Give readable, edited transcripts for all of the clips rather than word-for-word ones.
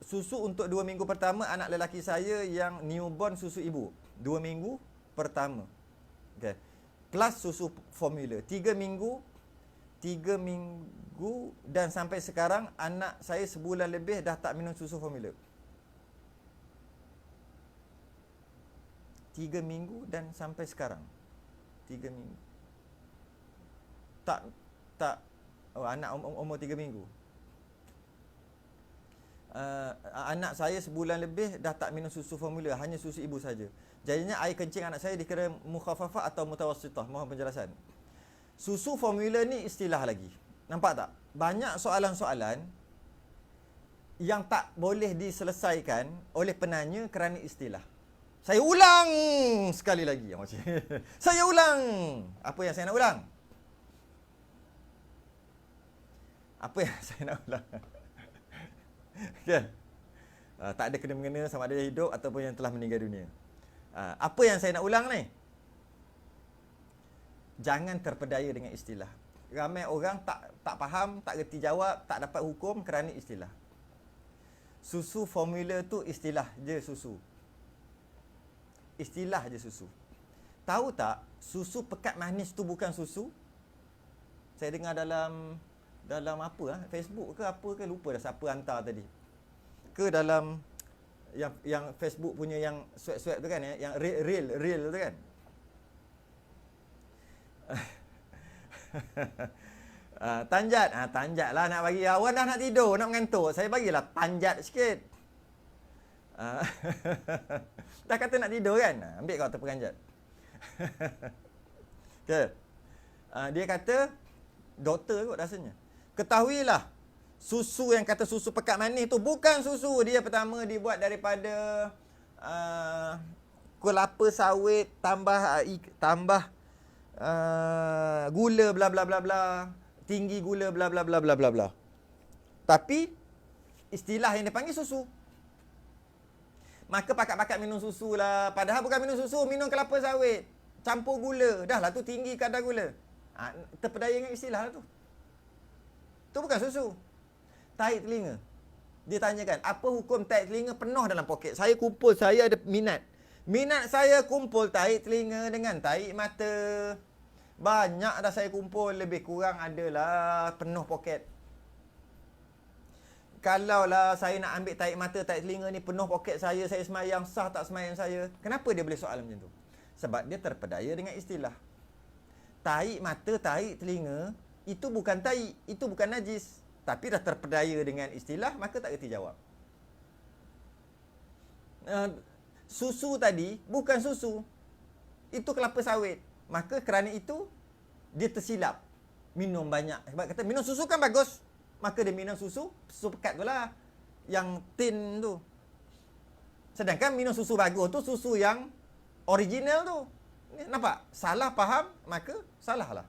susu untuk 2 minggu pertama anak lelaki saya yang newborn susu ibu. 2 minggu pertama. Okey. Plus susu formula. 3 minggu dan sampai sekarang anak saya sebulan lebih dah tak minum susu formula. 3 minggu dan sampai sekarang. 3 minggu. Anak umur 3 minggu. Anak saya sebulan lebih dah tak minum susu formula, hanya susu ibu saja. Jadinya air kencing anak saya dikira mukhaffafah atau mutawassithah. Mohon penjelasan. Susu formula ni istilah lagi. Nampak tak? Banyak soalan-soalan yang tak boleh diselesaikan oleh penanya kerana istilah. Saya ulang sekali lagi. Saya ulang. Apa yang saya nak ulang? Apa yang saya nak ulang? Okay. Tak ada kena-mengena sama ada yang hidup ataupun yang telah meninggal dunia. Apa yang saya nak ulang ni? Jangan terpedaya dengan istilah. Ramai orang tak faham, tak reti jawab, tak dapat hukum kerana istilah. Susu formula tu istilah je susu. Istilah je susu. Tahu tak, susu pekat manis tu bukan susu? Saya dengar dalam apa Facebook ke apa ke, lupa dah siapa hantar tadi. Ke dalam yang Facebook punya yang swag-swag tu kan, yang real tu kan. Tanjat lah nak bagi awak dah nak tidur, nak mengantuk. Saya bagilah tanjat sikit. Dah kata nak tidur kan, ambil kau terperanjat. Okay. Dia kata, doktor kot rasanya, ketahuilah, susu yang kata susu pekat manis tu bukan susu. Dia pertama dibuat daripada kelapa sawit tambah gula bla bla bla bla, tinggi gula bla bla bla bla bla bla. Tapi istilah yang dipanggil susu. Maka pakat-pakat minum susu lah. Padahal bukan minum susu, minum kelapa sawit campur gula. Dah lah tu tinggi kadar gula. Terpedaya dengan istilah lah tu. Tu bukan susu. Tahi telinga. Dia tanyakan, apa hukum tahi telinga? Penuh dalam poket. Saya kumpul, saya ada minat. Minat saya kumpul tahi telinga dengan tahi mata. Banyak dah saya kumpul, lebih kurang adalah penuh poket. Kalaulah saya nak ambil tahi mata, tahi telinga ni penuh poket saya semayang, sah tak semayang saya? Kenapa dia boleh soal macam tu? Sebab dia terpedaya dengan istilah. Tahi mata, tahi telinga, itu bukan tahi, itu bukan najis. Tapi dah terpedaya dengan istilah, maka tak reti jawab. Susu tadi bukan susu. Itu kelapa sawit. Maka kerana itu, dia tersilap. Minum banyak. Sebab kata, minum susu kan bagus. Maka dia minum susu pekat tu lah. Yang tin tu. Sedangkan minum susu bagus tu, susu yang original tu. Nampak? Salah faham, maka salah lah.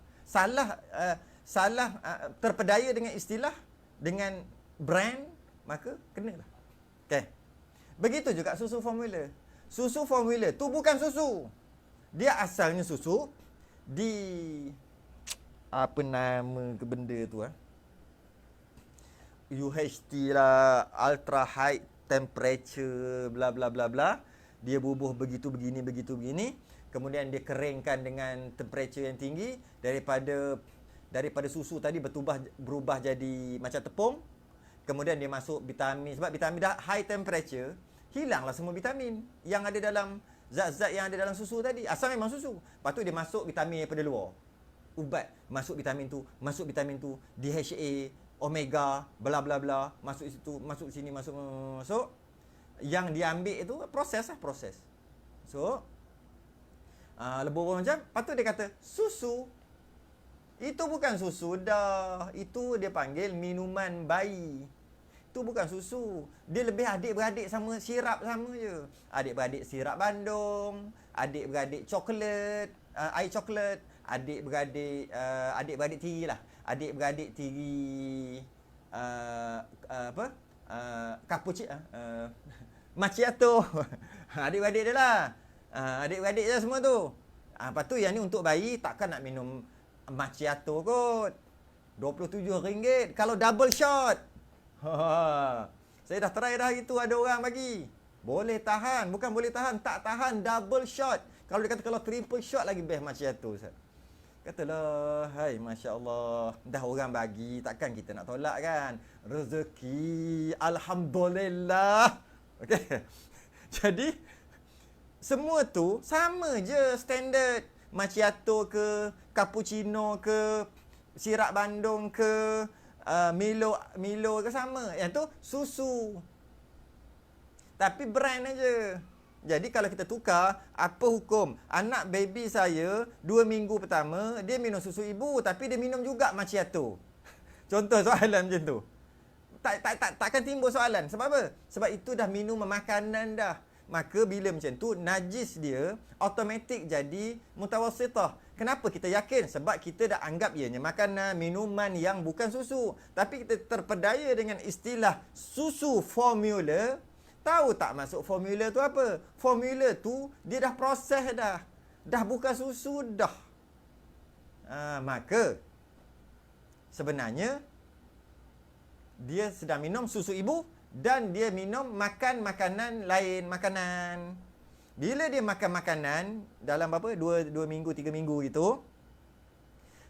Salah terpedaya dengan istilah, dengan brand, maka kenalah. Okay. Begitu juga susu formula. Susu formula tu bukan susu. Dia asalnya susu di... Apa nama ke benda tu UHT lah, ultra high temperature, bla bla bla bla. Dia bubuh begitu begini. Kemudian dia keringkan dengan temperature yang tinggi. Daripada susu tadi berubah jadi macam tepung. Kemudian dia masuk vitamin. Sebab vitamin dah high temperature, hilanglah semua vitamin yang ada dalam zat-zat yang ada dalam susu tadi. Asal memang susu. Lepas tu dia masuk vitamin daripada luar. Ubat, masuk vitamin tu, DHA, omega, bla bla bla, masuk situ, masuk sini, masuk. Yang diambil itu proses. So, lebih macam, lepas tu dia kata, susu. Itu bukan susu dah. Itu dia panggil minuman bayi. Itu bukan susu. Dia lebih adik-beradik sama sirap sama je. Adik-beradik sirap Bandung, adik-beradik coklat, air coklat, adik-beradik tiri lah. Adik-beradik tiri cappuccino, macchiato. Adik-beradik dia lah. Adik-beradik je semua tu. Lepas tu yang ni untuk bayi takkan nak minum macchiato kot. RM27 kalau double shot. Saya dah try dah itu, ada orang bagi. Boleh tahan. Bukan boleh tahan, tak tahan. Double shot. Kalau dia kata kalau triple shot lagi best macchiato, Ustaz. Katalah, hai Masya Allah. Dah orang bagi, takkan kita nak tolak kan? Rezeki, Alhamdulillah. Okey. Jadi, semua tu sama je standard. Macchiato ke, cappuccino ke, sirap Bandung ke, Milo ke sama. Yang tu susu. Tapi brand aja. Jadi kalau kita tukar, apa hukum? Anak baby saya 2 minggu pertama dia minum susu ibu tapi dia minum juga macchiato. Contoh soalan macam tu. Takkan timbul soalan. Sebab apa? Sebab itu dah minum makanan dah. Maka bila macam tu najis dia automatik jadi mutawassithah. Kenapa kita yakin? Sebab kita dah anggap ianya makanan, minuman yang bukan susu. Tapi kita terpedaya dengan istilah susu formula. Tahu tak maksud formula tu apa? Formula tu dia dah proses dah. Dah bukan susu dah. Maka sebenarnya dia sedang minum susu ibu dan dia minum makan makanan lain, makanan. Bila dia makan makanan dalam berapa? 2 minggu, 3 minggu gitu.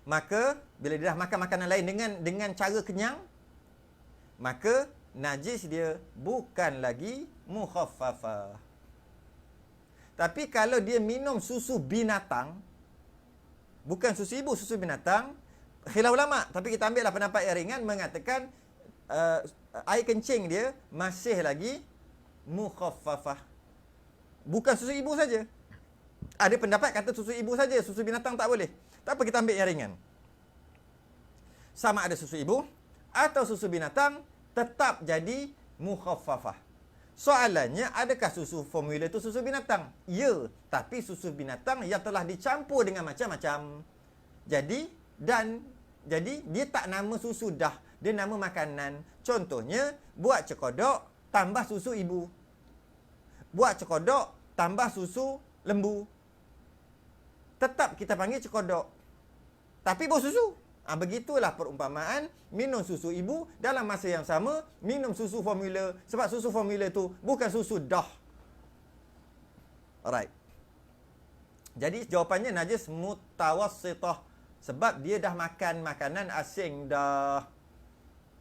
Maka bila dia dah makan makanan lain dengan cara kenyang, maka najis dia bukan lagi mukhaffafah. Tapi kalau dia minum susu binatang, bukan susu ibu, susu binatang, khilaf ulama, tapi kita ambillah pendapat yang ringan mengatakan air kencing dia masih lagi mukhaffafah. Bukan susu ibu saja. Ada pendapat kata susu ibu saja, susu binatang tak boleh. Tak apa, kita ambil yang ringan. Sama ada susu ibu atau susu binatang, tetap jadi mukhaffafah. Soalannya, adakah susu formula itu susu binatang? Ya, tapi susu binatang yang telah dicampur dengan macam-macam. Jadi dia tak nama susu dah, dia nama makanan. Contohnya, buat cekodok tambah susu ibu. Buat cekodok tambah susu lembu. Tetap kita panggil cekodok. Tapi bau susu. Begitulah perumpamaan minum susu ibu dalam masa yang sama minum susu formula, sebab susu formula tu bukan susu dah. Alright. Jadi jawapannya najis mutawassithah sebab dia dah makan makanan asing dah.